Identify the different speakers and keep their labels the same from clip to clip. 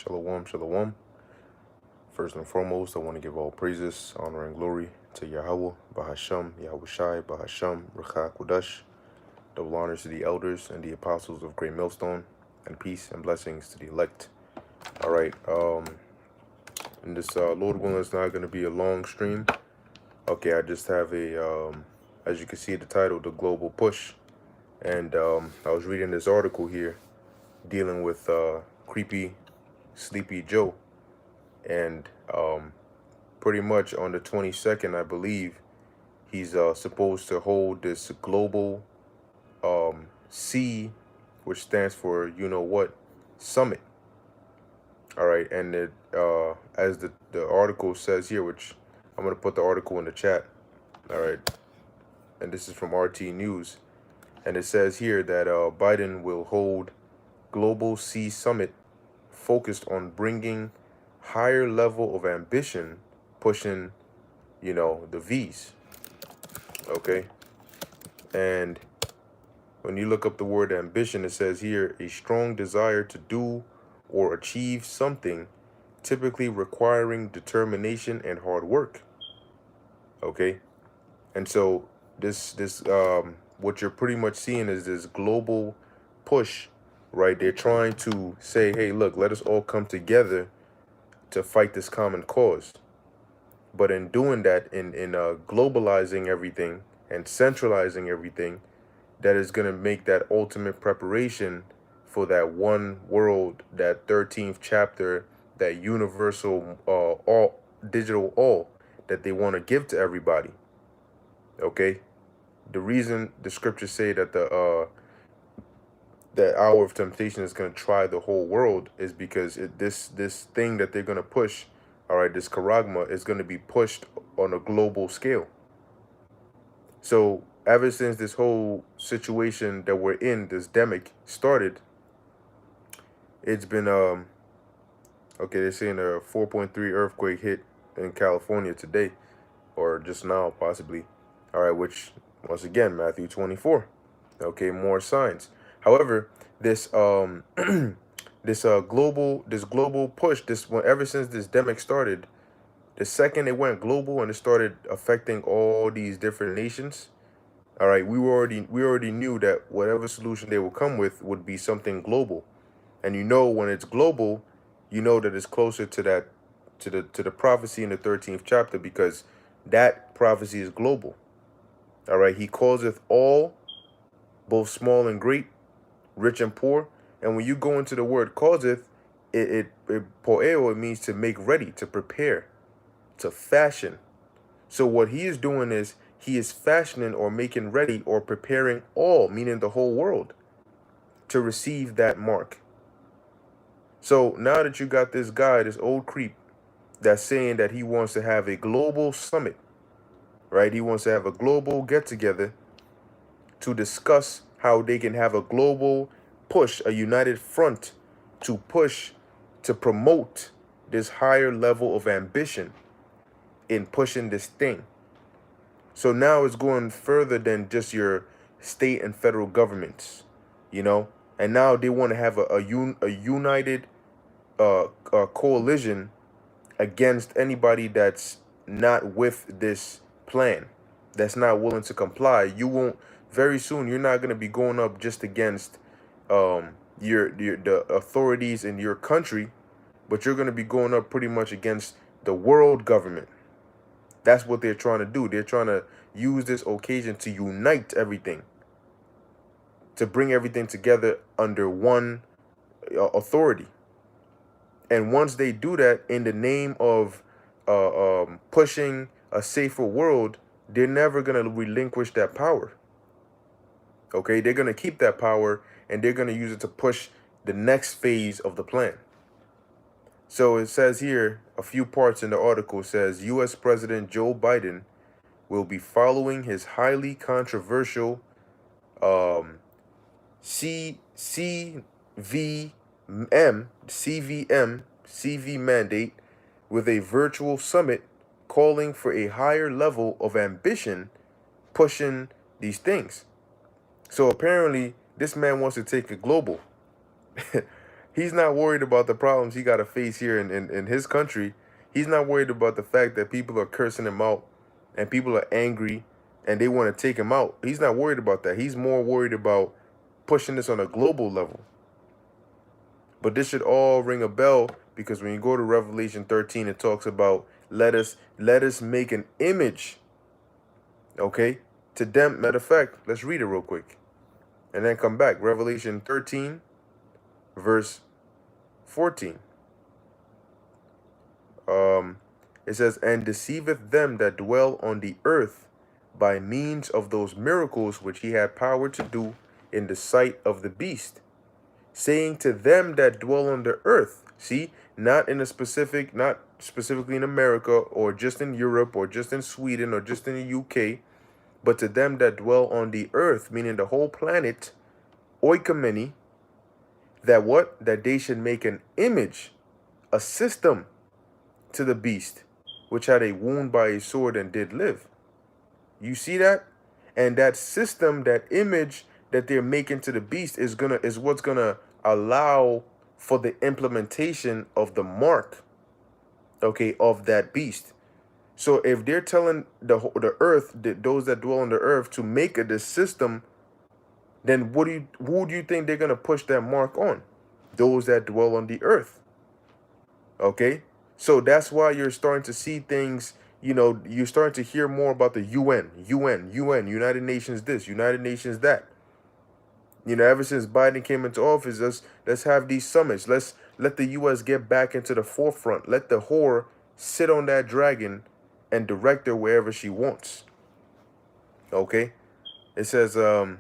Speaker 1: Shalom, shalom. First and foremost, I want to give all praises, honor, and glory to Yahweh, Bahasham, Yahushai, Bahasham, Rucha Kudash. Double honors to the elders and the apostles of Great Millstone, and peace and blessings to the elect. All right, and this, Lord willing, is not going to be a long stream. Okay, I just have a, as you can see, the title, The Global Push. And I was reading this article here dealing with creepy, sleepy Joe. And pretty much on the 22nd, I believe, he's supposed to hold this global C, which stands for you-know-what, summit. All right, and it, as the article says here, which I'm going to put the article in the chat. All right, and this is from RT News. And it says here that Biden will hold Global C Summit focused on bringing higher level of ambition, pushing, the V's. Okay. And when you look up the word ambition, it says here, a strong desire to do or achieve something, typically requiring determination and hard work. Okay. And so this what you're pretty much seeing is this global push, right? They're trying to say, hey, look, let us all come together to fight this common cause. But in doing that, in globalizing everything and centralizing everything, that is going to make that ultimate preparation for that one world, that 13th chapter, that universal all digital all that they want to give to everybody. Okay, the reason the scriptures say that the hour of temptation is going to try the whole world is because this thing that they're going to push, all right, this charagma is going to be pushed on a global scale. So ever since this whole situation that we're in, this demic started, it's been okay, they're saying a 4.3 earthquake hit in California today, or just now possibly. All right, which once again, Matthew 24. Okay, more signs. However, this this global push, this one, ever since this demic started, the second it went global and it started affecting all these different nations, all right, we already knew that whatever solution they will come with would be something global. And when it's global, you know that it's closer to that to the prophecy in the 13th chapter, because that prophecy is global. All right, he causeth all, both small and great, rich and poor. And when you go into the word causeth, it poeo, it means to make ready, to prepare, to fashion. So what he is doing is he is fashioning or making ready or preparing all, meaning the whole world, to receive that mark. So now that you got this guy, this old creep, that's saying that he wants to have a global summit, right? He wants to have a global get-together to discuss how they can have a global push, a united front to push, to promote this higher level of ambition in pushing this thing. So now it's going further than just your state and federal governments, and now they want to have a united coalition against anybody that's not with this plan, that's not willing to comply. You won't, very soon, you're not going to be going up just against the authorities in your country, but you're going to be going up pretty much against the world government. That's what they're trying to do. They're trying to use this occasion to unite everything, to bring everything together under one authority. And once they do that in the name of pushing a safer world, they're never going to relinquish that power. Okay, they're going to keep that power, and they're going to use it to push the next phase of the plan. So it says here, a few parts in the article says, U.S. President Joe Biden will be following his highly controversial CVM CV mandate with a virtual summit calling for a higher level of ambition, pushing these things. So apparently this man wants to take it global. He's not worried about the problems he got to face here in his country. He's not worried about the fact that people are cursing him out and people are angry and they want to take him out. He's not worried about that. He's more worried about pushing this on a global level. But this should all ring a bell, because when you go to Revelation 13, it talks about let us make an image, okay, to them. Matter of fact, let's read it real quick and then come back. Revelation 13, verse 14. It says, and deceiveth them that dwell on the earth by means of those miracles which he had power to do in the sight of the beast, saying to them that dwell on the earth. See, not specifically in America or just in Europe or just in Sweden or just in the UK, but to them that dwell on the earth, meaning the whole planet, oikomeni, that what? That they should make an image, a system to the beast, which had a wound by a sword and did live. You see that? And that system, that image that they're making to the beast is what's gonna allow for the implementation of the mark, okay, of that beast. So if they're telling the earth, those that dwell on the earth, to make this system, then who do you think they're gonna push that mark on? Those that dwell on the earth. Okay, so that's why you're starting to see things. You're starting to hear more about the UN, United Nations this, United Nations that. Ever since Biden came into office, let's have these summits. Let's let the U.S. get back into the forefront. Let the whore sit on that dragon and direct her wherever she wants. Okay? It says the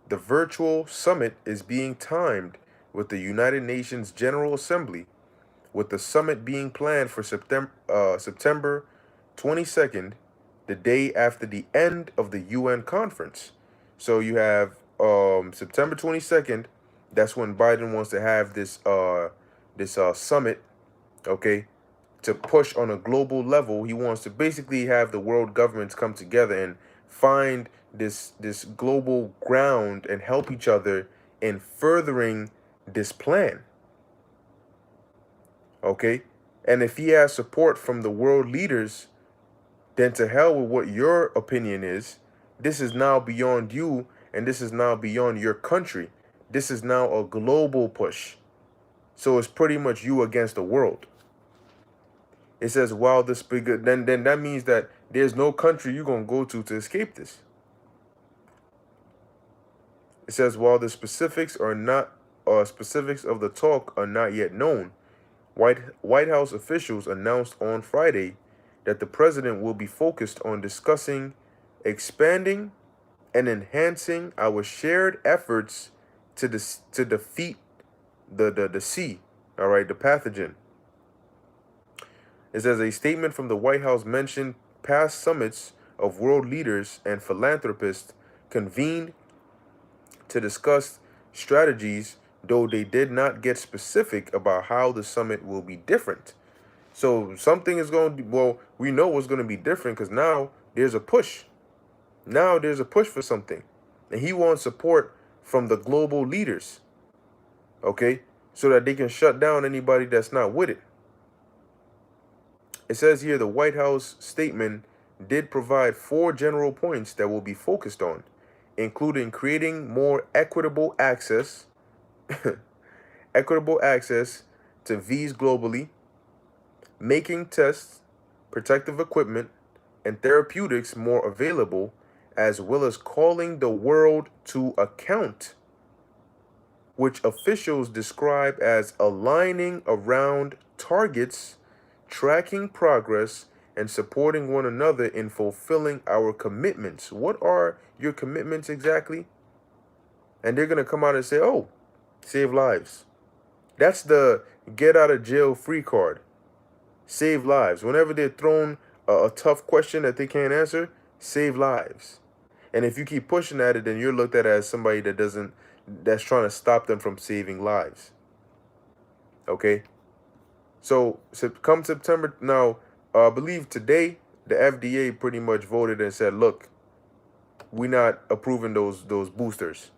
Speaker 1: virtual summit is being timed with the United Nations General Assembly, with the summit being planned for September 22nd, the day after the end of the UN conference. So you have September 22nd. That's when Biden wants to have this summit, okay, to push on a global level. He wants to basically have the world governments come together and find this global ground and help each other in furthering this plan. Okay? And if he has support from the world leaders, then to hell with what your opinion is. This is now beyond you, and this is now beyond your country. This is now a global push. So it's pretty much you against the world. It says, while this bigger, then that means that there's no country you're going to go to escape this. It says, while the specifics of the talk are not yet known, White House officials announced on Friday that the president will be focused on discussing expanding and enhancing our shared efforts to defeat the C, all right, the pathogen. It says a statement from the White House mentioned past summits of world leaders and philanthropists convened to discuss strategies, though they did not get specific about how the summit will be different. So something is going to be, well, we know what's going to be different, because now there's a push. Now there's a push for something. And he wants support from the global leaders, okay, so that they can shut down anybody that's not with it. It says here the White House statement did provide 4 general points that will be focused on, including creating more equitable access to Vs globally, making tests, protective equipment, and therapeutics more available, as well as calling the world to account, which officials describe as aligning around targets, tracking progress, and supporting one another in fulfilling our commitments. What are your commitments exactly? And they're going to come out and say, oh, save lives. That's the get out of jail free card. Save lives. Whenever they're thrown a tough question that they can't answer, save lives. And if you keep pushing at it, then you're looked at as somebody that's trying to stop them from saving lives. Okay? So come September, now, I believe today, the FDA pretty much voted and said, look, we're not approving those boosters.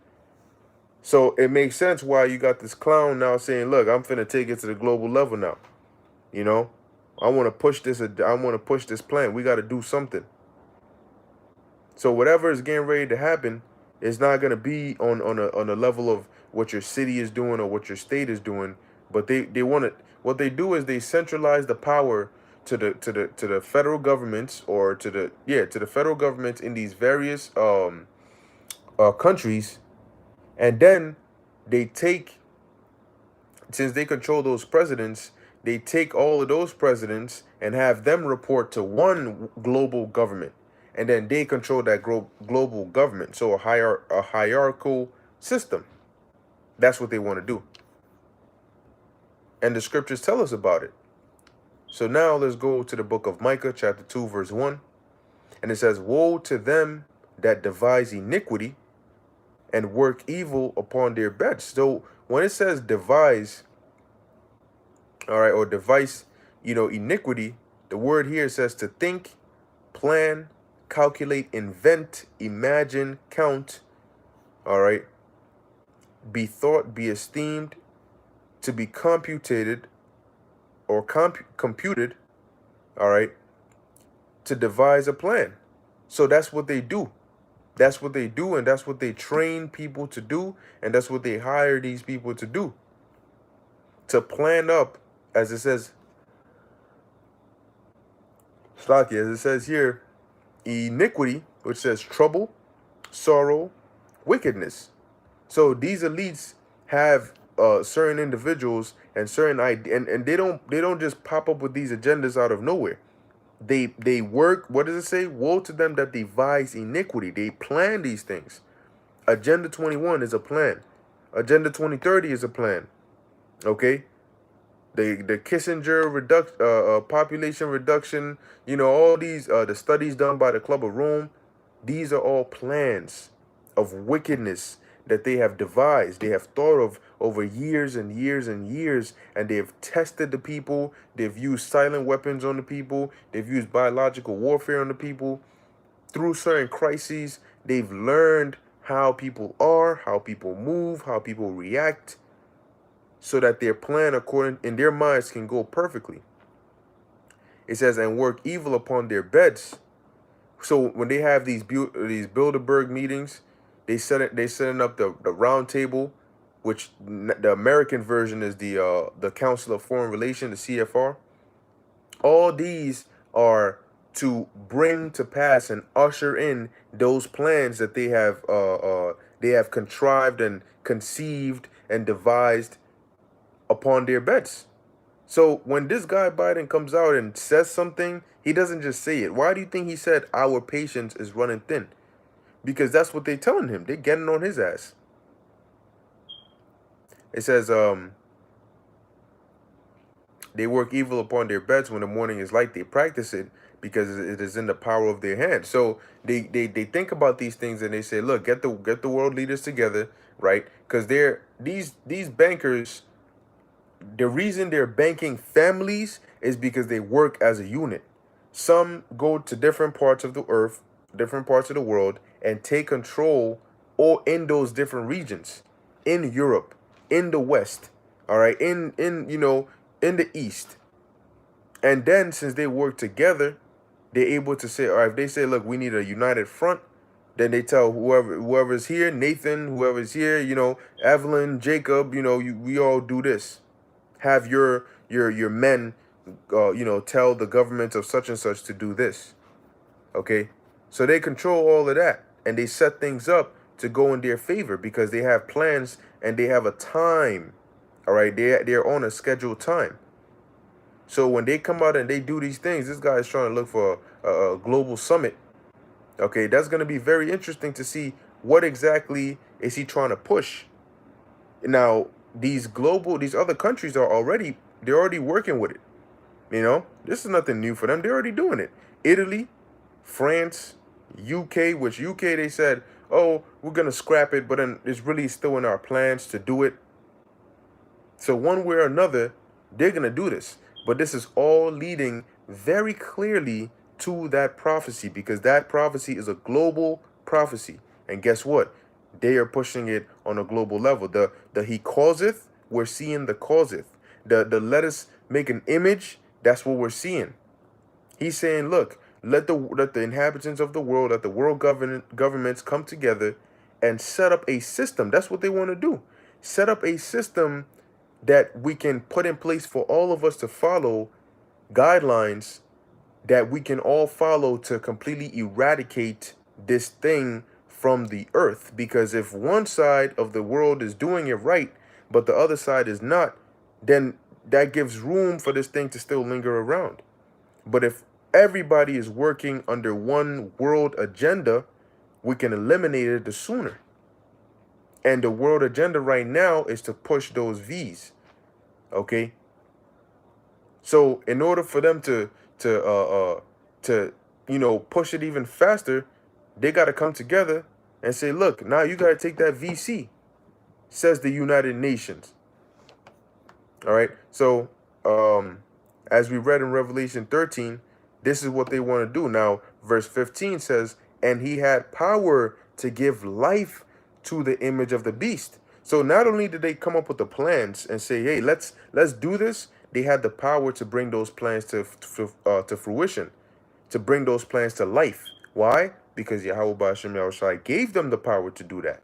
Speaker 1: So it makes sense why you got this clown now saying, look, I'm finna take it to the global level now. You know, I want to push this. I want to push this plan. We got to do something. So whatever is getting ready to happen is not going to be on a level of what your city is doing or what your state is doing. But they want to. What they do is they centralize the power to the federal governments, or to the federal governments in these various countries, and then they take, since they control those presidents, they take all of those presidents and have them report to one global government, and then they control that global government. So a hierarchical system. That's what they want to do, and the scriptures tell us about it. So now let's go to the book of Micah, chapter 2, verse 1, and it says, "Woe to them that devise iniquity and work evil upon their beds." So when it says devise, all right, or device, iniquity, the word here says to think, plan, calculate, invent, imagine, count, all right, be thought, be esteemed, to be computed or computed, all right, to devise a plan. So that's what they do. That's what they do, and that's what they train people to do, and that's what they hire these people to do. To plan up, as it says, Slocky, as it says here, iniquity, which says trouble, sorrow, wickedness. So these elites have certain individuals and certain and they don't just pop up with these agendas out of nowhere. They work. What does it say? Woe to them that devise iniquity. They plan these things. Agenda 21 is a plan. Agenda 2030 is a plan. Okay. The Kissinger population reduction, all these the studies done by the Club of Rome, these are all plans of wickedness that they have devised, they have thought of over years and years and years, and they have tested the people, they've used silent weapons on the people, they've used biological warfare on the people. Through certain crises, they've learned how people are, how people move, how people react, so that their plan according in their minds can go perfectly. It says, and work evil upon their beds. So when they have these Bilderberg meetings, they setting up the round table, which the American version is the Council of Foreign Relations, the CFR. All these are to bring to pass and usher in those plans that they have contrived and conceived and devised upon their beds. So when this guy Biden comes out and says something, he doesn't just say it. Why do you think he said our patience is running thin? Because that's what they're telling him. They're getting on his ass. It says, they work evil upon their beds when the morning is light. They practice it because it is in the power of their hand. So they think about these things and they say, look, get the world leaders together, right? Because these bankers, the reason they're banking families is because they work as a unit. Some go to different parts of the earth, different parts of the world, and take control or in those different regions, in Europe, in the West, all right, in the East. And then since they work together, they're able to say, all right, if they say, look, we need a united front, then they tell whoever's here, Nathan, whoever's here, Evelyn, Jacob, we all do this. Have your men, tell the government of such and such to do this. Okay, so they control all of that, and they set things up to go in their favor because they have plans and they have a time. All right, they're on a scheduled time. So when they come out and they do these things, this guy is trying to look for a global summit. Okay, that's going to be very interesting to see what exactly is he trying to push. Now, these other countries they're already working with it. This is nothing new for them. They're already doing it. Italy, France, UK, which UK they said, oh, we're going to scrap it, but then it's really still in our plans to do it. So one way or another, they're going to do this. But this is all leading very clearly to that prophecy, because that prophecy is a global prophecy. And guess what? They are pushing it on a global level. The he causeth, we're seeing the causeth. The let us make an image, that's what we're seeing. He's saying, look, let the inhabitants of the world, let the world governments come together and set up a system. That's what they want to do. Set up a system that we can put in place for all of us to follow, guidelines that we can all follow to completely eradicate this thing from the earth. Because if one side of the world is doing it right, but the other side is not, then that gives room for this thing to still linger around. But if everybody is working under one world agenda, we can eliminate it the sooner. And the world agenda right now is to push those V's. Okay? So in order for them to push it even faster, they got to come together and say, look, now you got to take that VC, says the United Nations. All right. So as we read in Revelation 13, this is what they want to do. Now, verse 15 says, and he had power to give life to the image of the beast. So not only did they come up with the plans and say, hey, let's do this, they had the power to bring those plans to fruition, to bring those plans to life. Why? Because Yahweh Ba'ashem Yahushai gave them the power to do that.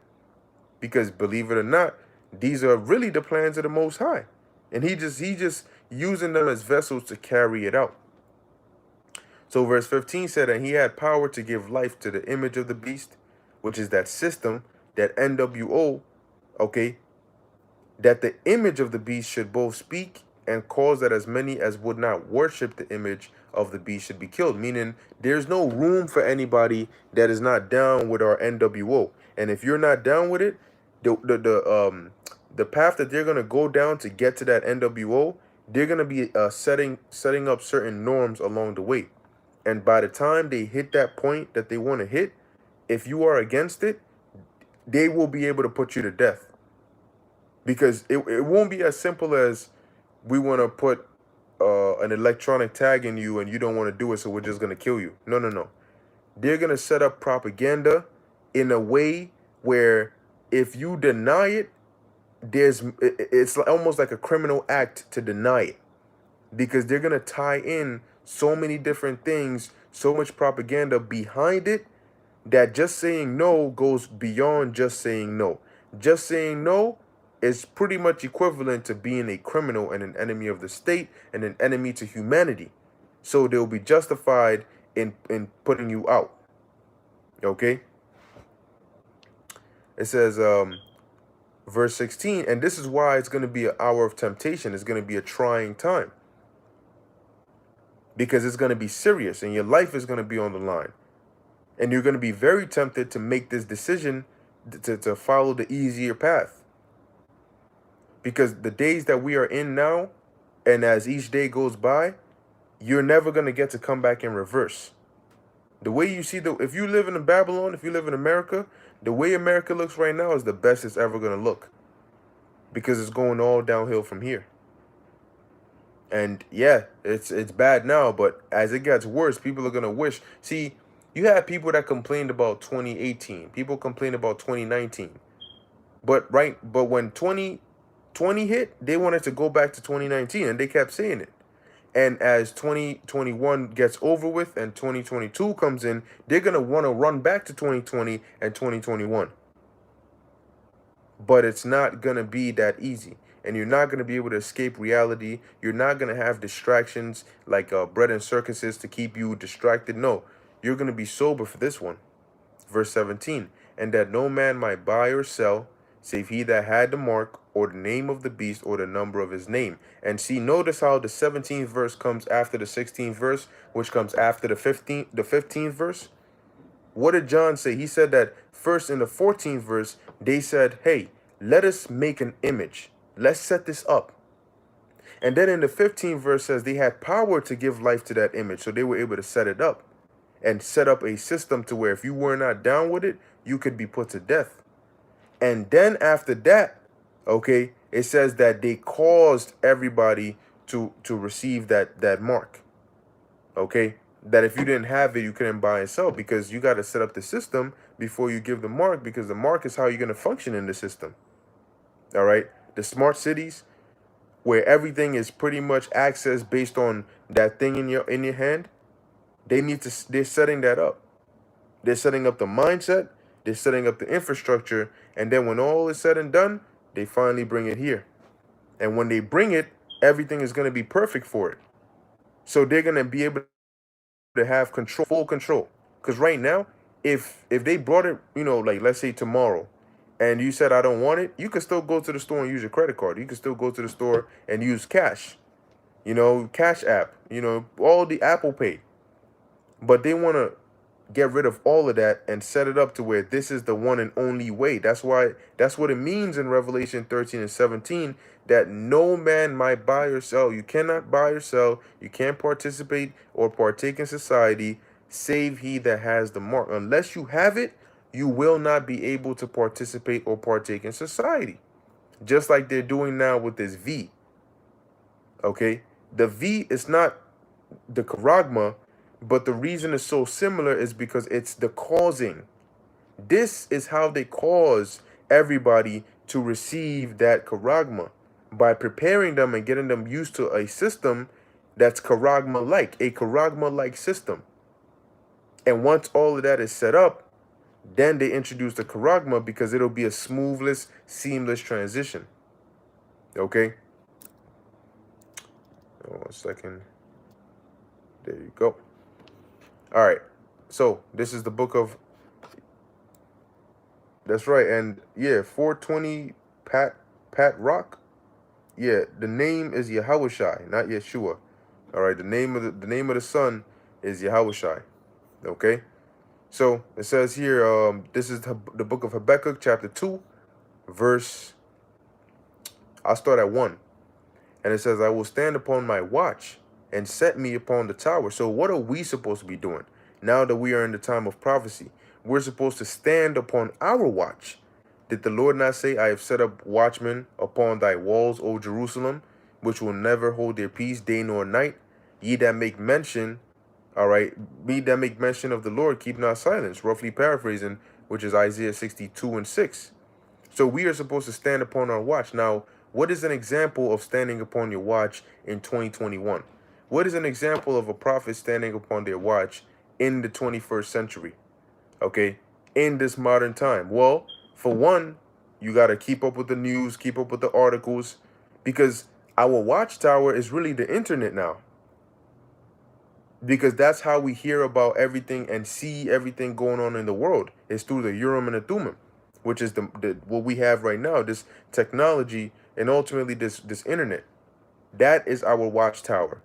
Speaker 1: Because believe it or not, these are really the plans of the Most High. And he just using them as vessels to carry it out. So verse 15 said, and he had power to give life to the image of the beast, which is that system, that NWO, okay, that the image of the beast should both speak and cause that as many as would not worship the image of the beast should be killed. Meaning there's no room for anybody that is not down with our NWO. And if you're not down with it, the path that they're gonna go down to get to that NWO, they're gonna be setting up certain norms along the way. And by the time they hit that point that they want to hit, if you are against it, they will be able to put you to death. Because it won't be as simple as we want to put an electronic tag in you and you don't want to do it, so we're just going to kill you. No, no, no. They're going to set up propaganda in a way where if you deny it, it's almost like a criminal act to deny it. Because they're going to tie in so many different things, so much propaganda behind it, that just saying no goes beyond just saying no. Just saying no is pretty much equivalent to being a criminal and an enemy of the state and an enemy to humanity. So they'll be justified in putting you out. Okay? It says, verse 16, and this is why it's going to be an hour of temptation. It's going to be a trying time. Because it's going to be serious and your life is going to be on the line. And you're going to be very tempted to make this decision to follow the easier path. Because the days that we are in now, and as each day goes by, you're never going to get to come back in reverse. The way you see, if you live in Babylon, if you live in America, the way America looks right now is the best it's ever going to look. Because it's going all downhill from here. And yeah, it's bad now, but as it gets worse, people are going to wish. See, you have people that complained about 2018. People complained about 2019. But when 2020 hit, they wanted to go back to 2019, and they kept saying it. And as 2021 gets over with and 2022 comes in, they're going to want to run back to 2020 and 2021. But it's not going to be that easy. And you're not going to be able to escape reality. You're not going to have distractions like bread and circuses to keep you distracted. No, you're going to be sober for this one. Verse 17, and that no man might buy or sell, save he that had the mark, or the name of the beast, or the number of his name. And see, notice how the 17th verse comes after the 16th verse, which comes after the 15th verse. What did John say? He said that first in the 14th verse, they said, hey, let us make an image. Let's set this up. And then in the 15th verse says they had power to give life to that image. So they were able to set it up and set up a system to where if you were not down with it, you could be put to death. And then after that, okay, it says that they caused everybody to receive that mark. Okay, that if you didn't have it, you couldn't buy and sell because you got to set up the system before you give the mark, because the mark is how you're going to function in the system. All right. The smart cities, where everything is pretty much accessed based on that thing in your hand, they're setting that up. They're setting up the mindset, they're setting up the infrastructure, and then when all is said and done, they finally bring it here. And when they bring it, everything is going to be perfect for it. So they're going to be able to have control, full control. Because right now, if they brought it, like let's say tomorrow, and you said I don't want it, you can still go to the store and use your credit card. You can still go to the store and use cash, Cash App, all the Apple Pay. But they want to get rid of all of that and set it up to where this is the one and only way. That's what it means in Revelation 13 and 17, that no man might buy or sell. You cannot buy or sell. You can't participate or partake in society save he that has the mark. Unless you have it, you will not be able to participate or partake in society. Just like they're doing now with this V. Okay? The V is not the charagma, but the reason it's so similar is because it's the causing. This is how they cause everybody to receive that charagma, by preparing them and getting them used to a system that's charagma-like, a charagma-like system. And once all of that is set up, then they introduce the charagma, because it'll be a smoothless, seamless transition. Okay? 1 second. There you go. All right, so this is the book of, that's right, and yeah, 420 Pat Rock. Yeah, the name is Yahushai, not Yeshua. All right, the name of the son is Yahushai. Okay, so it says here, this is the book of Habakkuk, chapter 2, verse. I'll start at 1, and it says, "I will stand upon my watch and set me upon the tower." So what are we supposed to be doing now that we are in the time of prophecy? We're supposed to stand upon our watch. Did the Lord not say, "I have set up watchmen upon thy walls, O Jerusalem, which will never hold their peace day nor night? Ye that make mention," all right, "ye that make mention of the Lord, keep not silence," roughly paraphrasing, which is Isaiah 62 and 6. So we are supposed to stand upon our watch. Now, what is an example of standing upon your watch in 2021? What is an example of a prophet standing upon their watch in the 21st century? Okay, in this modern time? Well, for one, you got to keep up with the news, keep up with the articles, because our watchtower is really the internet now. Because that's how we hear about everything and see everything going on in the world, is through the Urim and the Thummim, which is the what we have right now, this technology, and ultimately this internet. That is our watchtower.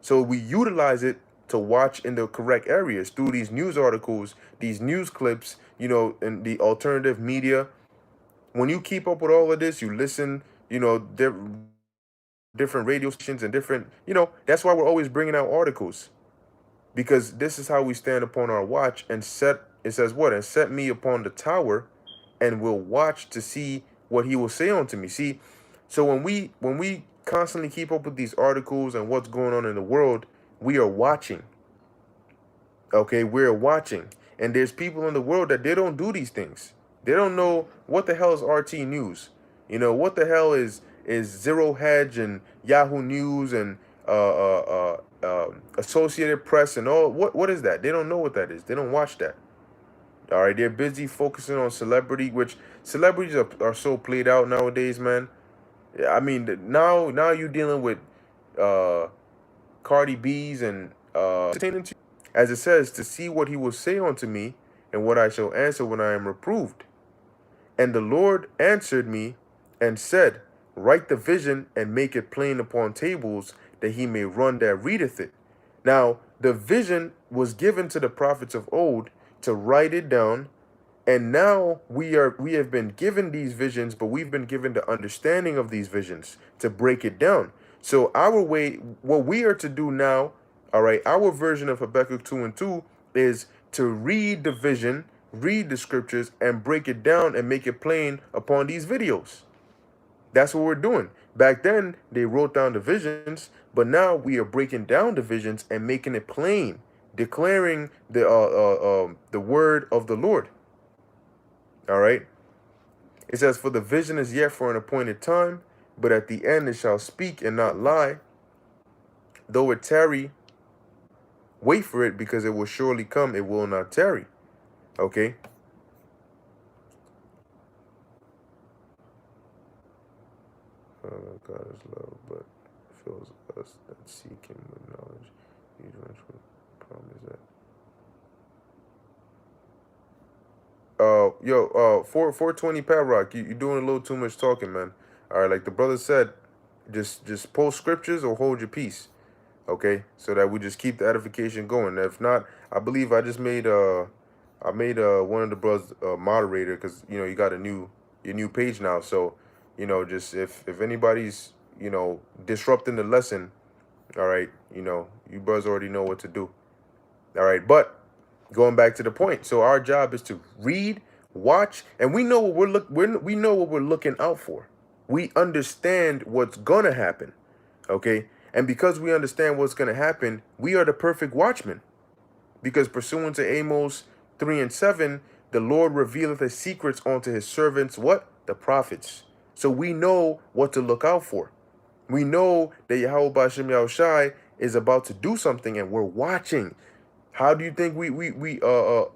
Speaker 1: So we utilize it to watch in the correct areas through these news articles, these news clips, and the alternative media. When you keep up with all of this, you listen, different radio stations and different, that's why we're always bringing out articles, because this is how we stand upon our watch and set, it says what? "And set me upon the tower, and will watch to see what he will say unto me." See, so when we constantly keep up with these articles and what's going on in the world, we are watching. Okay, we're watching. And there's people in the world that they don't do these things. They don't know what the hell is RT News. What the hell is Zero Hedge and Yahoo News and Associated Press and all. What is that? They don't know what that is. They don't watch that. All right, they're busy focusing on celebrity, which celebrities are so played out nowadays, man. I mean, now you're dealing with Cardi B's and as it says, "To see what he will say unto me, and what I shall answer when I am reproved. And the Lord answered me and said, Write the vision and make it plain upon tables, that he may run that readeth it." Now, the vision was given to the prophets of old to write it down, and now we have been given these visions, but we've been given the understanding of these visions to break it down. So our way, what we are to do now, all right, our version of Habakkuk 2 and 2 is to read the vision, read the scriptures, and break it down and make it plain upon these videos. That's what we're doing. Back then, they wrote down the visions, but now we are breaking down the visions and making it plain, declaring the word of the Lord. All right. It says, for the vision is yet for an appointed time, but at the end it shall speak and not lie. Though it tarry, wait for it, because it will surely come, it will not tarry. Okay. God is love, but fills us that seek him with knowledge. He dwells with promise that. 420 Pat Rock, you doing a little too much talking, man. All right, like the brother said, just post scriptures or hold your peace, okay? So that we just keep the edification going. If not, I believe I just made one of the brothers moderator, because you got your new page now. So just if anybody's disrupting the lesson, all right, you brothers already know what to do. All right, but going back to the point, so our job is to read, watch, and we know what we know what we're looking out for. We understand what's gonna happen, okay? And because we understand what's gonna happen, we are the perfect watchmen. Because pursuant to Amos 3 and 7, the Lord revealeth his secrets unto his servants, what? The prophets. So we know what to look out for. We know that Yahweh B'Shem Yahushai is about to do something, and we're watching. How do you think the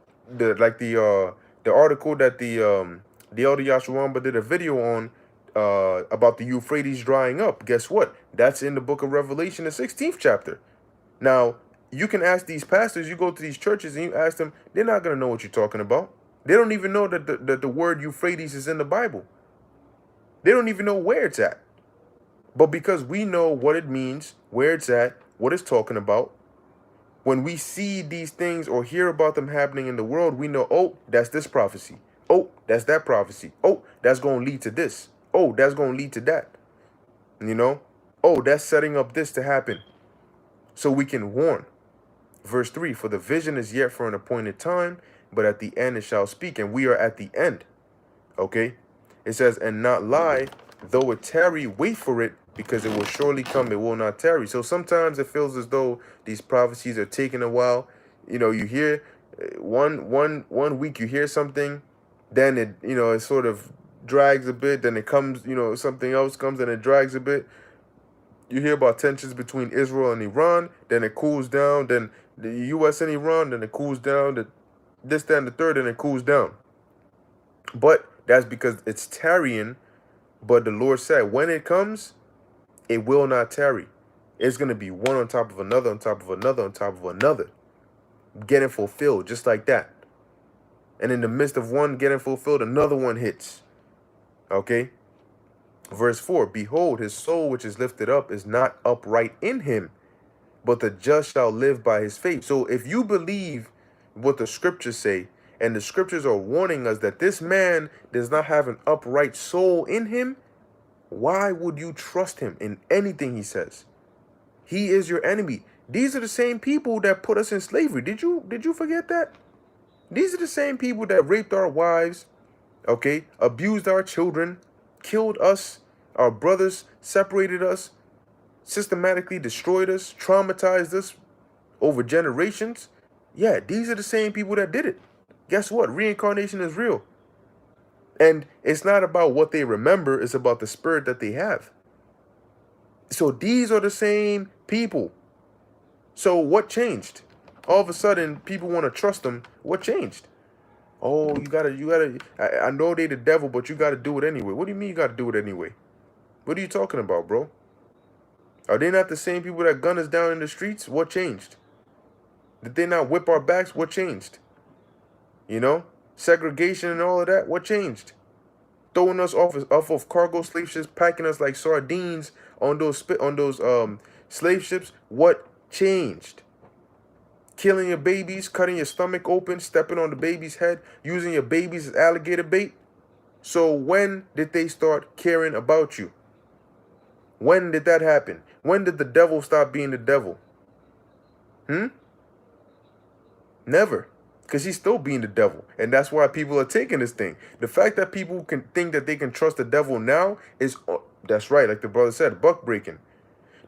Speaker 1: article that the Elder Yashawamba did a video on about the Euphrates drying up? Guess what? That's in the book of Revelation, the 16th chapter. Now, you can ask these pastors, you go to these churches and you ask them, they're not going to know what you're talking about. They don't even know that the word Euphrates is in the Bible. They don't even know where it's at. But because we know what it means, where it's at, what it's talking about, when we see these things or hear about them happening in the world, we know, oh, that's this prophecy. Oh, that's that prophecy. Oh, that's going to lead to this. Oh, that's going to lead to that. Oh, that's setting up this to happen. So we can warn. Verse 3, for the vision is yet for an appointed time, but at the end it shall speak. And we are at the end. Okay? It says, and not lie, though it tarry, wait for it, because it will surely come, it will not tarry. So sometimes it feels as though these prophecies are taking a while. You hear one week you hear something, then it sort of drags a bit, then it comes, something else comes and it drags a bit. You hear about tensions between Israel and Iran, then it cools down, then the US and Iran, then it cools down, this, that, and the third, and it cools down. But that's because it's tarrying. But the Lord said, when it comes, it will not tarry. It's going to be one on top of another, on top of another, on top of another, getting fulfilled just like that. And in the midst of one getting fulfilled, another one hits. Okay? Verse 4, behold, his soul which is lifted up is not upright in him, but the just shall live by his faith. So if you believe what the scriptures say, and the scriptures are warning us that this man does not have an upright soul in him, why would you trust him in anything he says? He is your enemy. These are the same people that put us in slavery. Did you forget that? These are the same people that raped our wives, okay, abused our children, killed us, our brothers, separated us, systematically destroyed us, traumatized us over generations. Yeah, these are the same people that did it. Guess what? Reincarnation is real. And it's not about what they remember, it's about the spirit that they have. So these are the same people. So what changed? All of a sudden, people want to trust them. What changed? Oh, you gotta, I know they the devil, but you gotta do it anyway. What do you mean you gotta do it anyway? What are you talking about, bro? Are they not the same people that gun us down in the streets? What changed? Did they not whip our backs? What changed? Segregation and all of that, what changed? Throwing us off of cargo slave ships, packing us like sardines on those slave ships, what changed? Killing your babies, cutting your stomach open, stepping on the baby's head, using your babies as alligator bait. So when did they start caring about you? When did that happen? When did the devil stop being the devil? Never. Because he's still being the devil. And that's why people are taking this thing. The fact that people can think that they can trust the devil now is, that's right, like the brother said, buck breaking.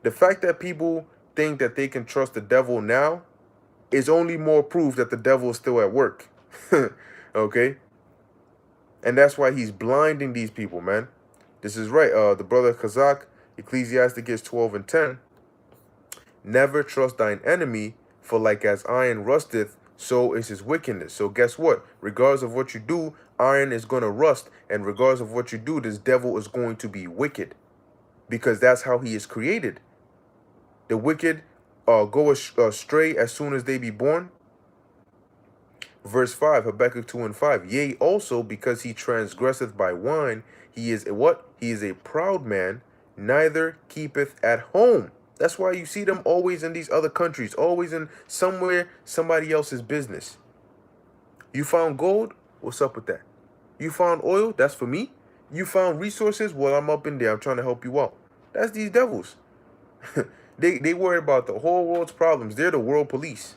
Speaker 1: The fact that people think that they can trust the devil now is only more proof that the devil is still at work. Okay? And that's why he's blinding these people, man. This is right. The brother Kazakh, Ecclesiasticus 12 and 10. Never trust thine enemy, for like as iron rusteth, so is his wickedness. So guess what? Regardless of what you do, iron is going to rust. And regardless of what you do, this devil is going to be wicked. Because that's how he is created. The wicked go astray as soon as they be born. Verse 5, Habakkuk 2 and 5. Yea, also because he transgresseth by wine, he is a what? He is a proud man, neither keepeth at home. That's why you see them always in these other countries, always in somewhere, somebody else's business. You found gold? What's up with that? You found oil? That's for me. You found resources? Well, I'm up in there. I'm trying to help you out. That's these devils. They worry about the whole world's problems. They're the world police.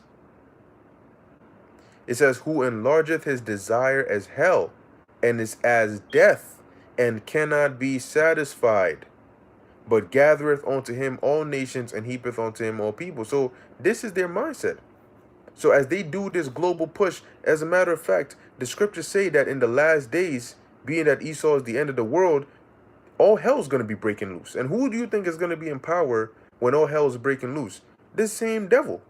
Speaker 1: It says, who enlargeth his desire as hell, and is as death, and cannot be satisfied, but gathereth unto him all nations, and heapeth unto him all people. So this is their mindset. So as they do this global push, as a matter of fact, the scriptures say that in the last days, being that Esau is the end of the world, all hell is going to be breaking loose. And who do you think is going to be in power when all hell is breaking loose? This same devil.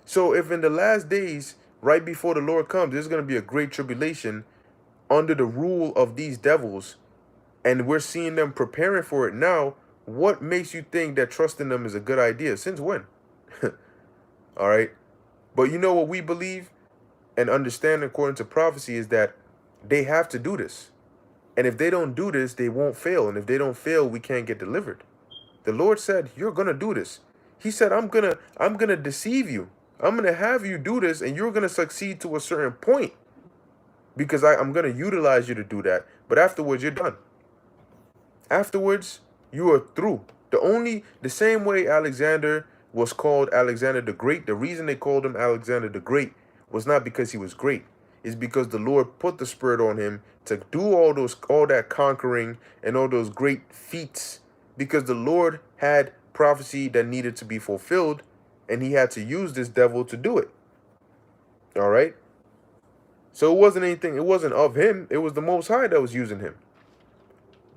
Speaker 1: So if in the last days, right before the Lord comes, there's going to be a great tribulation under the rule of these devils, and we're seeing them preparing for it now, what makes you think that trusting them is a good idea? Since when? All right. But you know what we believe and understand according to prophecy is that they have to do this. And if they don't do this, they won't fail. And if they don't fail, we can't get delivered. The Lord said, you're going to do this. He said, I'm going to deceive you. I'm going to have you do this, and you're going to succeed to a certain point because I'm going to utilize you to do that. But afterwards, you're done. Afterwards, you are through. The same way Alexander was called Alexander the Great, the reason they called him Alexander the Great was not because he was great. It's because the Lord put the spirit on him to do all that conquering and all those great feats, because the Lord had prophecy that needed to be fulfilled, and he had to use this devil to do it. All right. So it wasn't of him. It was the Most High that was using him.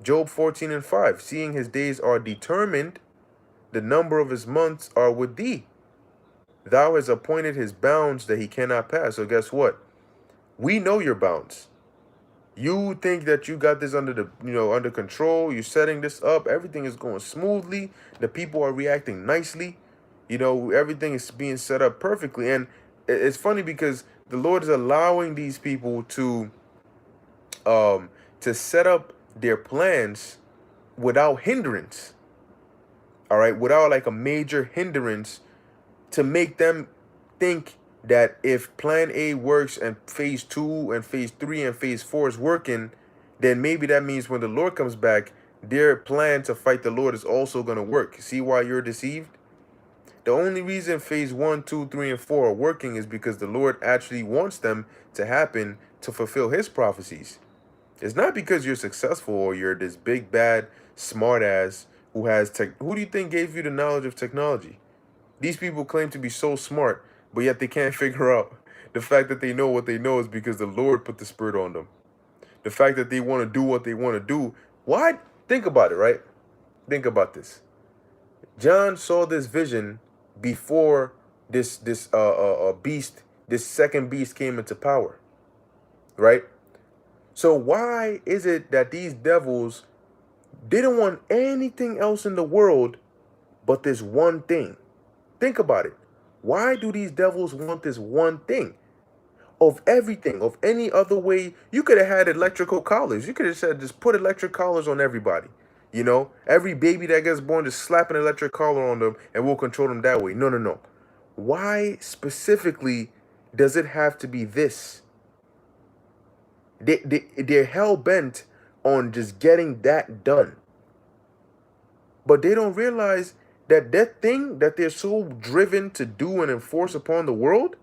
Speaker 1: Job 14 and 5, seeing his days are determined, the number of his months are with thee. Thou hast appointed his bounds that he cannot pass. So guess what? We know your bounds. You think that you got this under control. You're setting this up. Everything is going smoothly. The people are reacting nicely. Everything is being set up perfectly. And it's funny because the Lord is allowing these people to set up their plans without hindrance. All right, without like a major hindrance, to make them think that if plan A works and phase 2 and phase 3 and phase 4 is working, then maybe that means when the Lord comes back, their plan to fight the Lord is also going to work. See why you're deceived? The only reason phase 1, 2, 3, and 4 are working is because the Lord actually wants them to happen to fulfill his prophecies. It's not because you're successful or you're this big, bad, smart ass who has tech. Who do you think gave you the knowledge of technology? These people claim to be so smart, but yet they can't figure out the fact that they know what they know is because the Lord put the spirit on them. The fact that they want to do what they want to do. Why? Think about it, right? Think about this. John saw this vision before this second beast came into power, right? So why is it that these devils didn't want anything else in the world but this one thing? Think about it. Why do these devils want this one thing? Of everything, of any other way, you could have had electrical collars. You could have said, just put electric collars on everybody. Every baby that gets born, just slap an electric collar on them and we'll control them that way. No. Why specifically does it have to be this? They're hell-bent on just getting that done. But they don't realize that thing that they're so driven to do and enforce upon the world,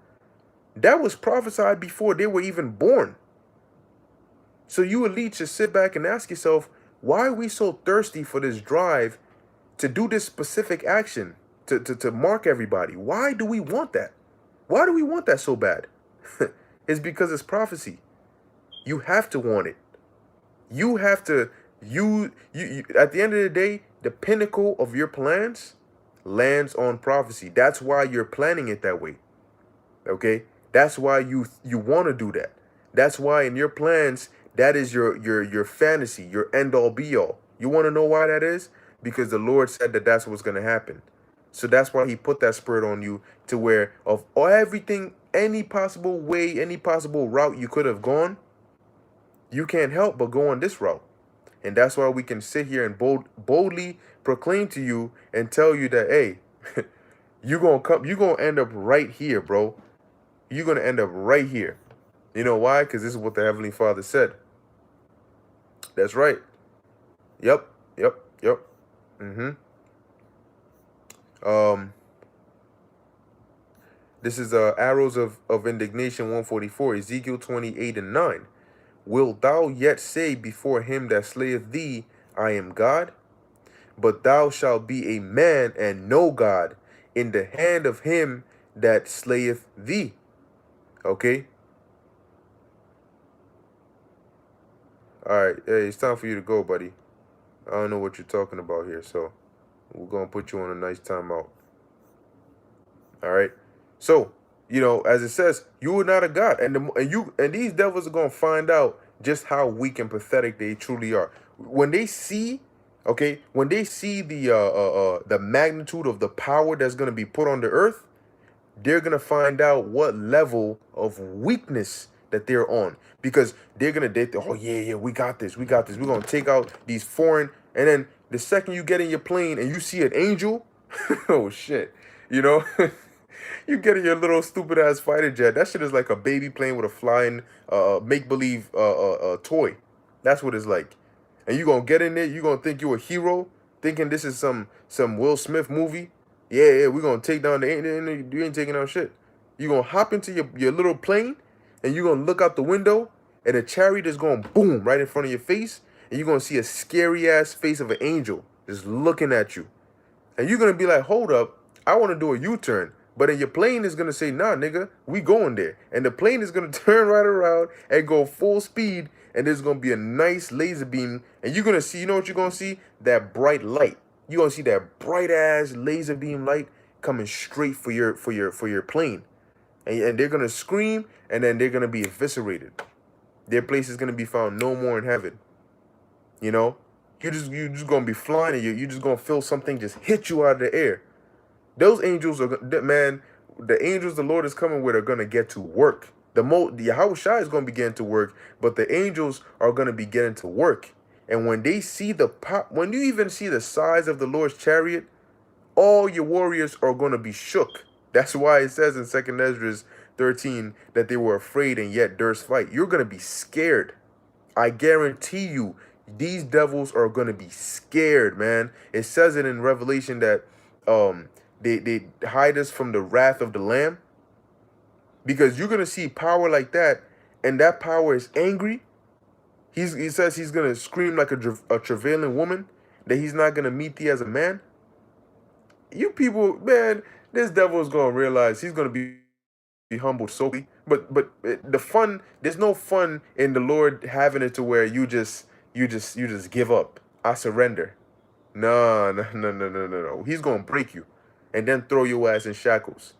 Speaker 1: that was prophesied before they were even born. So you elites should sit back and ask yourself, why are we so thirsty for this drive to do this specific action, to mark everybody? Why do we want that? Why do we want that so bad? It's because it's prophecy. You have to want it. You have to, you at the end of the day, the pinnacle of your plans lands on prophecy. That's why you're planning it that way. Okay? That's why you want to do that. That's why in your plans, that is your fantasy, your end all be all. You want to know why that is? Because the Lord said that that's what's going to happen. So that's why he put that spirit on you, to where of everything, any possible way, any possible route you could have gone, you can't help but go on this route. And that's why we can sit here and boldly proclaim to you and tell you that, hey, you're gonna end up right here, bro. You're gonna end up right here. You know why? Because this is what the Heavenly Father said. That's right. Yep. Yep. Yep. Mm-hmm. Um, this is Arrows of Indignation 144, Ezekiel 28 and 9. Wilt thou yet say before him that slayeth thee, I am God? But thou shalt be a man and no God in the hand of him that slayeth thee. Okay? Alright, hey, it's time for you to go, buddy. I don't know what you're talking about here, so we're going to put you on a nice timeout. Alright? So, as it says, you are not a god. And these devils are going to find out just how weak and pathetic they truly are. When they see, when they see the magnitude of the power that's going to be put on the earth, they're going to find out what level of weakness that they're on, because they're going to, oh yeah, we got this. We're going to take out these foreign, and then the second you get in your plane and you see an angel, oh shit, you get in your little stupid ass fighter jet. That shit is like a baby plane with a flying make believe toy. That's what it's like. And you gonna get in there, you gonna think you're a hero, thinking this is some Will Smith movie. Yeah, we're gonna take down you ain't taking down shit. You gonna hop into your little plane, and you gonna look out the window, and a chariot is going boom right in front of your face, and you're gonna see a scary ass face of an angel just looking at you. And you're gonna be like, hold up, I wanna do a U-turn. But then your plane is gonna say, nah, nigga, we going there. And the plane is gonna turn right around and go full speed, and there's gonna be a nice laser beam, and you're gonna see, you know what you're gonna see? That bright light. You're gonna see that bright ass laser beam light coming straight for your plane. And they're gonna scream, and then they're gonna be eviscerated. Their place is gonna be found no more in heaven. You're just gonna be flying, and you're just gonna feel something just hit you out of the air. Those angels are, man, the angels the Lord is coming with are going to get to work. The Yahweh Shai is going to be getting to work, but the angels are going to be getting to work. And when they see when you even see the size of the Lord's chariot, all your warriors are going to be shook. That's why it says in 2nd Ezra 13 that they were afraid and yet durst fight. You're going to be scared. I guarantee you, these devils are going to be scared, man. It says it in Revelation that they hide us from the wrath of the Lamb, because you're gonna see power like that, and that power is angry. He says he's gonna scream like a travailing woman, that he's not gonna meet thee as a man. You people, man, this devil is gonna realize he's gonna be humbled so quickly. But the fun, there's no fun in the Lord having it to where you just give up. I surrender. No. He's gonna break you, and then throw your ass in shackles.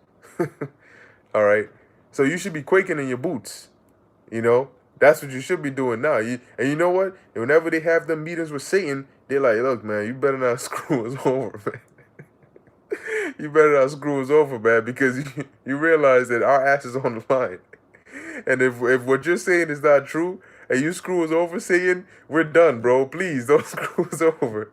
Speaker 1: All right. So you should be quaking in your boots. That's what you should be doing now. And you know what? Whenever they have them meetings with Satan, they're like, look, man, you better not screw us over, man. You better not screw us over, man, because you realize that our ass is on the line. And if what you're saying is not true, and you screw us over, Satan, we're done, bro. Please don't screw us over.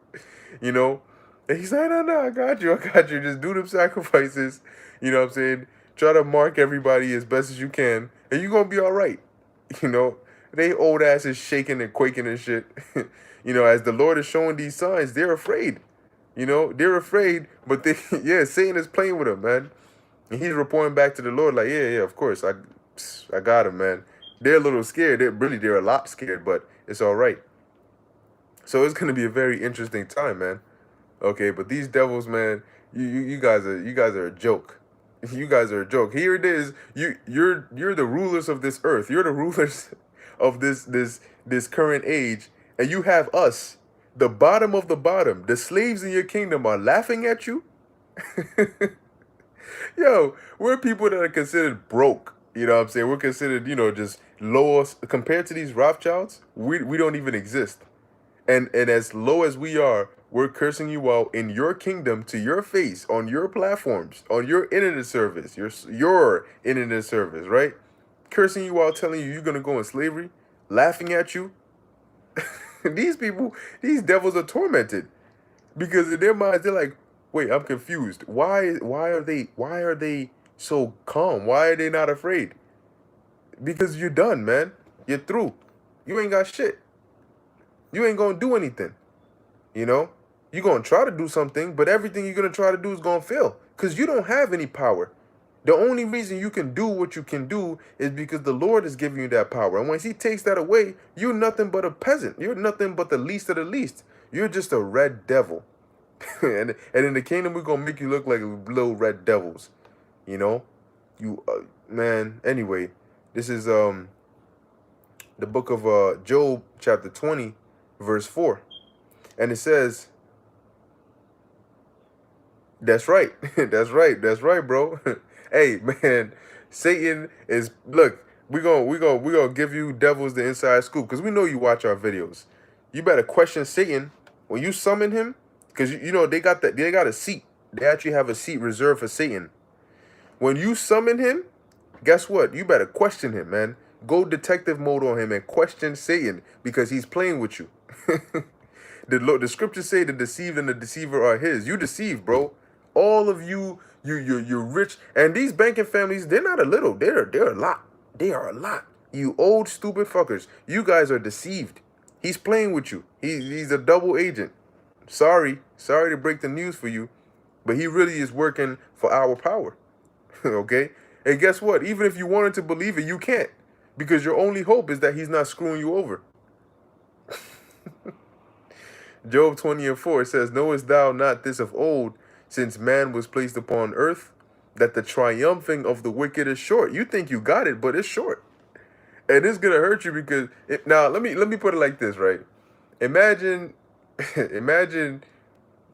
Speaker 1: And he's like, no, I got you. Just do them sacrifices. You know what I'm saying? Try to mark everybody as best as you can, and you're gonna be all right. They old asses shaking and quaking and shit. As the Lord is showing these signs, they're afraid. They're afraid, but Satan is playing with them, man. And he's reporting back to the Lord like, yeah, of course, I got him, man. They're a little scared. They're a lot scared, but it's all right. So it's gonna be a very interesting time, man. Okay, but these devils, man, you guys are a joke. You guys are a joke. Here it is. You're the rulers of this earth. You're the rulers of this current age, and you have us, the bottom of the bottom, the slaves in your kingdom are laughing at you. Yo, we're people that are considered broke. You know what I'm saying? We're considered, just lowest compared to these Rothschilds. We don't even exist. And as low as we are, we're cursing you out in your kingdom to your face on your platforms, on your internet service, your internet service, right? Cursing you out, telling you you're gonna go in slavery, laughing at you. These people, these devils are tormented because in their minds they're like, wait, I'm confused. Why are they so calm? Why are they not afraid? Because you're done, man. You're through. You ain't got shit. You ain't gonna do anything. You know? You're gonna try to do something, but everything you're gonna try to do is gonna fail. Because you don't have any power. The only reason you can do what you can do is because the Lord is giving you that power. And once he takes that away, you're nothing but a peasant. You're nothing but the least of the least. You're just a red devil. and in the kingdom, we're going to make you look like little red devils. You know? Man, anyway, this is the book of Job, chapter 20, verse 4. And it says, that's right. That's right, bro. Hey, man, Satan is, look, we're gonna give you devils the inside scoop because we know you watch our videos. You better question Satan when you summon him, because you know they got a seat. They actually have a seat reserved for Satan. When you summon him, guess what? You better question him, man. Go detective mode on him and question Satan because he's playing with you. The scriptures say the deceived and the deceiver are his. You deceived, bro. All of you're rich, and these banking families, they're not a little. They're a lot. They are a lot. You old stupid fuckers. You guys are deceived. He's playing with you. He's a double agent. Sorry to break the news for you, but he really is working for our power. Okay? And guess what? Even if you wanted to believe it, you can't, because your only hope is that he's not screwing you over. Job 20:4 says, knowest thou not this of old, since man was placed upon earth, that the triumphing of the wicked is short? You think you got it, but it's short. And it's gonna hurt you because now let me put it like this, right? Imagine imagine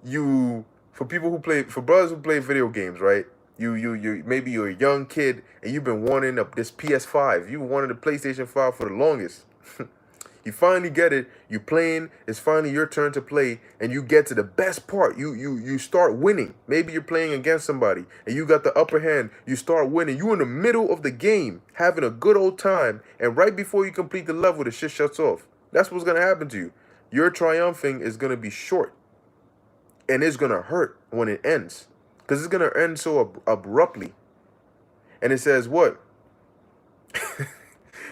Speaker 1: you, for brothers who play video games, right? You maybe you're a young kid and you've been wanting this PS5. You wanted a PlayStation 5 for the longest. You finally get it. You playing. It's finally your turn to play, and you get to the best part. You start winning. Maybe you're playing against somebody, and you got the upper hand. You start winning. You in the middle of the game, having a good old time, and right before you complete the level, the shit shuts off. That's what's gonna happen to you. Your triumphing is gonna be short, and it's gonna hurt when it ends, because it's gonna end so abruptly. And it says what?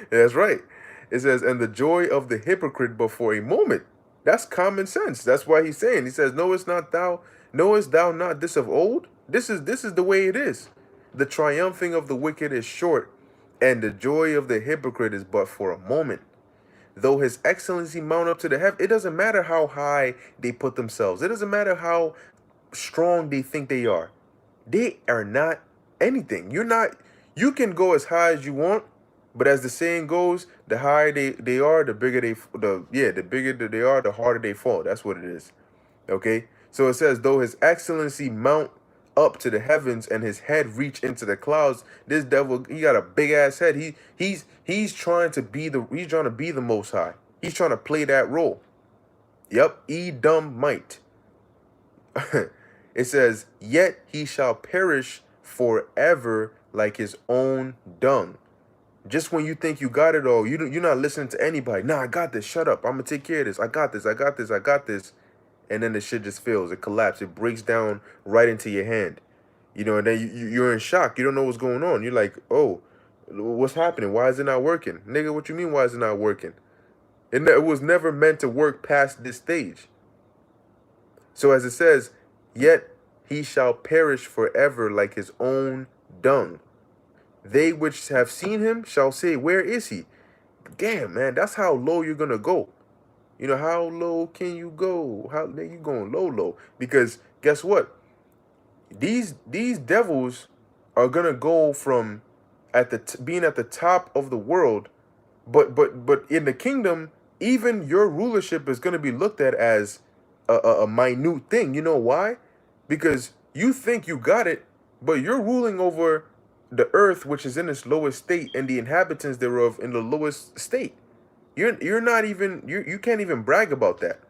Speaker 1: That's right. It says, and the joy of the hypocrite but for a moment. That's common sense. That's why he's saying, he says, knowest thou not this of old? This is the way it is. The triumphing of the wicked is short, and the joy of the hypocrite is but for a moment. Though his excellency mount up to the heaven, it doesn't matter how high they put themselves. It doesn't matter how strong they think they are. They are not anything. You can go as high as you want, but as the saying goes, the higher they are, the bigger the bigger they are, the harder they fall. That's what it is. Okay? So it says, though his excellency mount up to the heavens and his head reach into the clouds, this devil, he got a big ass head. He's trying to be the most high. He's trying to play that role. Yep, Edom might. It says, yet he shall perish forever like his own dung. Just when you think you got it all, you're not listening to anybody. Nah, I got this. Shut up. I'm going to take care of this. I got this. And then the shit just fails. It collapses. It breaks down right into your hand. You know, and then you're in shock. You don't know what's going on. You're like, oh, what's happening? Why is it not working? Nigga, what you mean, why is it not working? It was never meant to work past this stage. So as it says, yet he shall perish forever like his own dung. They which have seen him shall say, where is he? Damn, man, that's how low you're going to go. You know, how low can you go? How you going low? Because guess what? These devils are going to go from being at the top of the world But in the kingdom, even your rulership is going to be looked at as a minute thing. You know why? Because you think you got it, but you're ruling over the earth, which is in its lowest state, and the inhabitants thereof in the lowest state. You're not even you can't even brag about that.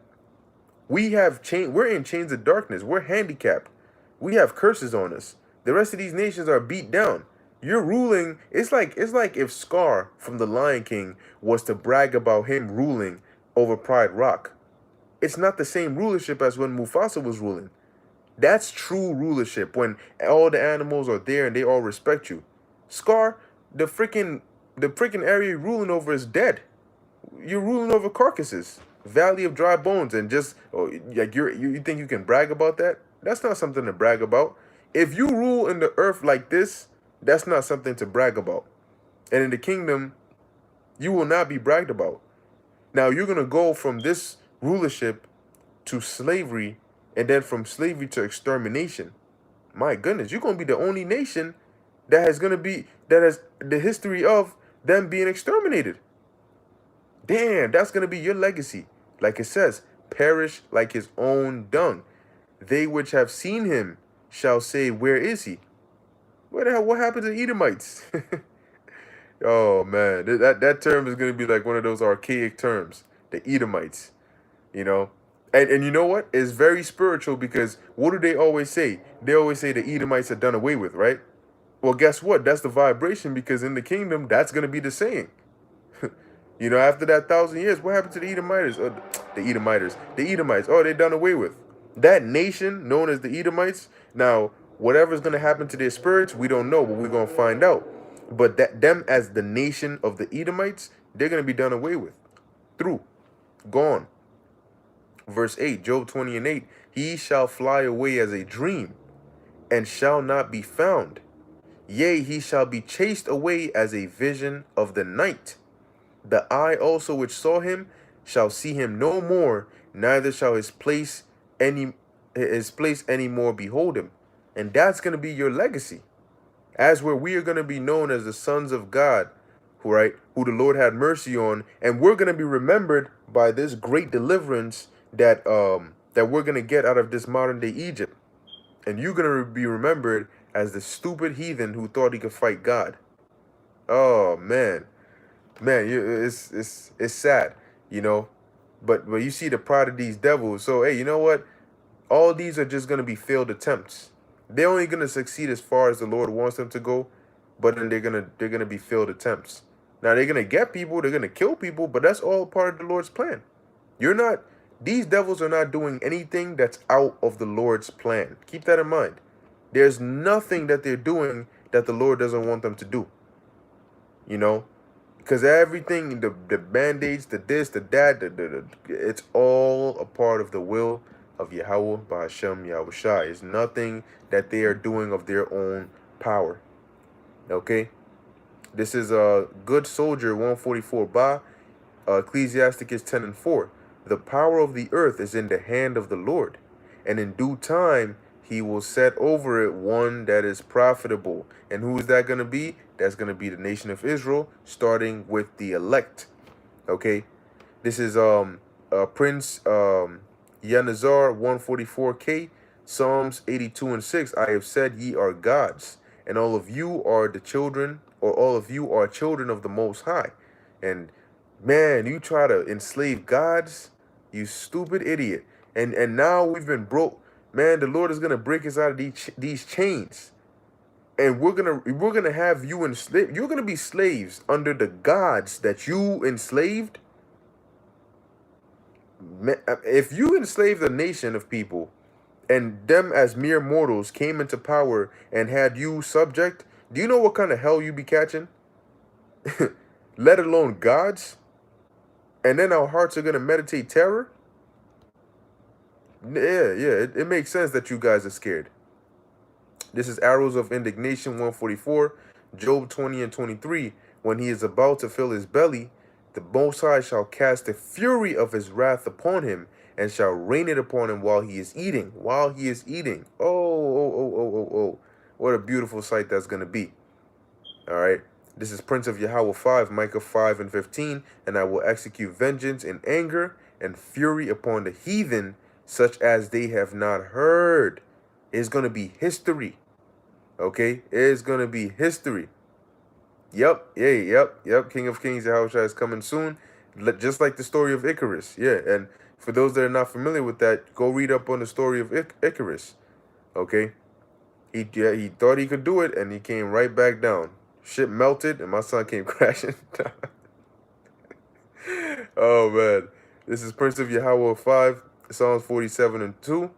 Speaker 1: We're in chains of darkness. We're handicapped. We have curses on us. The rest of these nations are beat down. You're ruling. It's like if Scar from the Lion King was to brag about him ruling over Pride Rock. It's not the same rulership as when Mufasa was ruling. That's true rulership when all the animals are there and they all respect you. Scar, the freaking area you're ruling over is dead. You're ruling over carcasses, valley of dry bones, and just like you think you can brag about that? That's not something to brag about. If you rule in the earth like this, that's not something to brag about. And in the kingdom, you will not be bragged about. Now you're gonna go from this rulership to slavery, and then from slavery to extermination. My goodness, you're gonna be the only nation that has the history of them being exterminated. Damn, that's going to be your legacy. Like it says, perish like his own dung. They which have seen him shall say, where is he? What the hell? What happened to the Edomites? Oh, man. That term is going to be like one of those archaic terms. The Edomites, you know? And you know what? It's very spiritual because what do they always say? They always say the Edomites are done away with, right? Well, guess what? That's the vibration because in the kingdom, that's going to be the saying. You know, after that 1,000 years, what happened to the Edomites? The Edomites. Oh, they're done away with. That nation known as the Edomites. Now, whatever's going to happen to their spirits, we don't know, but we're going to find out. But them as the nation of the Edomites, they're going to be done away with. Through. Gone. Verse 8, Job 20:8. He shall fly away as a dream, and shall not be found. Yea, he shall be chased away as a vision of the night. The eye also which saw him shall see him no more, neither shall his place any more behold him. And that's going to be your legacy. As where we are going to be known as the sons of God, who the Lord had mercy on, and we're going to be remembered by this great deliverance that we're going to get out of this modern day Egypt. And you're going to be remembered as the stupid heathen who thought he could fight God. Oh, man. Man, it's sad, you know, but you see the pride of these devils. So hey, you know what? All these are just gonna be failed attempts. They're only gonna succeed as far as the Lord wants them to go, but then they're gonna be failed attempts. Now they're gonna get people, they're gonna kill people, but that's all part of the Lord's plan. You're not. These devils are not doing anything that's out of the Lord's plan. Keep that in mind. There's nothing that they're doing that the Lord doesn't want them to do. You know. Because everything, the band-aids, the this, the that, it's all a part of the will of Yahweh Ba'ashem Yahushai. It's nothing that they are doing of their own power. Okay? This is a good soldier 144 Ba, Ecclesiasticus 10:4. The power of the earth is in the hand of the Lord, and in due time he will set over it one that is profitable. And who is that going to be? That's going to be the nation of Israel, starting with the elect. Okay? This is Prince Yanazar 144K, Psalms 82:6. I have said ye are gods, and all of you are the children, or all of you are children of the Most High. And man, you try to enslave gods, you stupid idiot. And now we've been broke. Man, the Lord is gonna break us out of these chains, and we're gonna have you enslaved. You're gonna be slaves under the gods that you enslaved. If you enslaved a nation of people, and them as mere mortals came into power and had you subject, do you know what kind of hell you be catching? Let alone gods. And then our hearts are gonna meditate terror. Yeah, it makes sense that you guys are scared. This is Arrows of Indignation 144, Job 20:23. When he is about to fill his belly, the Most High shall cast the fury of his wrath upon him, and shall rain it upon him while he is eating. While he is eating. Oh. What a beautiful sight that's going to be. All right. This is Prince of Yahweh 5, Micah 5 and 15. And I will execute vengeance in anger and fury upon the heathen, such as they have not heard. It's going to be history. Okay? It's going to be history. Yep. Yep. King of Kings, Yahweh is coming soon. Just like the story of Icarus. Yeah. And for those that are not familiar with that, go read up on the story of Icarus. Okay? He thought he could do it, and he came right back down. Ship melted, and my son came crashing down. Oh, man. This is Prince of Yahweh 5, Psalms 47 and 2.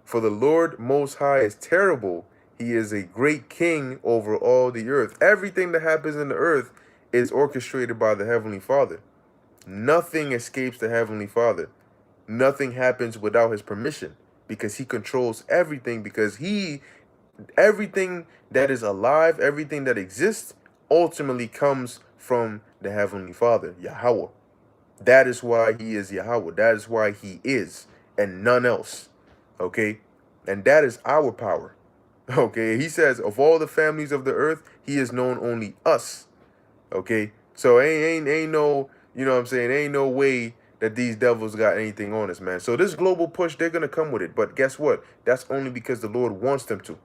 Speaker 1: For the Lord Most High is terrible. He is a great king over all the earth. Everything that happens in the earth is orchestrated by the Heavenly Father. Nothing escapes the Heavenly Father. Nothing happens without his permission, because he controls everything, because everything that is alive, everything that exists, ultimately comes from the Heavenly Father, Yahweh. That is why he is Yahweh. That is why he is, and none else. Okay? And that is our power. Okay? He says, of all the families of the earth, he is known only us. Okay? So ain't no, you know what I'm saying, ain't no way that these devils got anything on us, man. So this global push, they're going to come with it. But guess what? That's only because the Lord wants them to.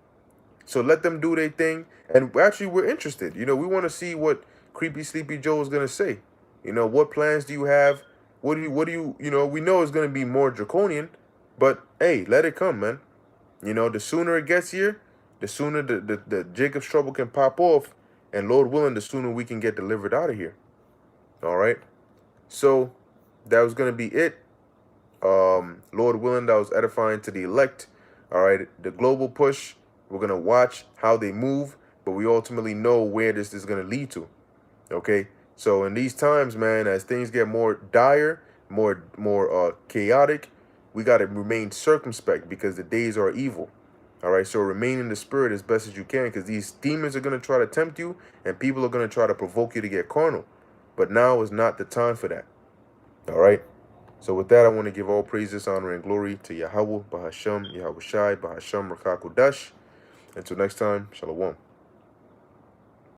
Speaker 1: So let them do their thing. And actually, we're interested. You know, we want to see what Creepy Sleepy Joe is going to say. You know, what plans do you have? What do you, you know, we know it's going to be more draconian, but hey, let it come, man. You know, the sooner it gets here, the sooner the Jacob's trouble can pop off, and Lord willing, the sooner we can get delivered out of here. All right. So that was going to be it. Lord willing, that was edifying to the elect. All right. The global push, we're going to watch how they move, but we ultimately know where this is going to lead to. Okay. So in these times, man, as things get more dire, more chaotic, we got to remain circumspect, because the days are evil. All right. So remain in the spirit as best as you can, because these demons are going to try to tempt you, and people are going to try to provoke you to get carnal. But now is not the time for that. All right. So with that, I want to give all praises, honor, and glory to Yahweh, Bahasham, Yahweh Shai, Bahasham, Rakakudash. Until next time, Shalom.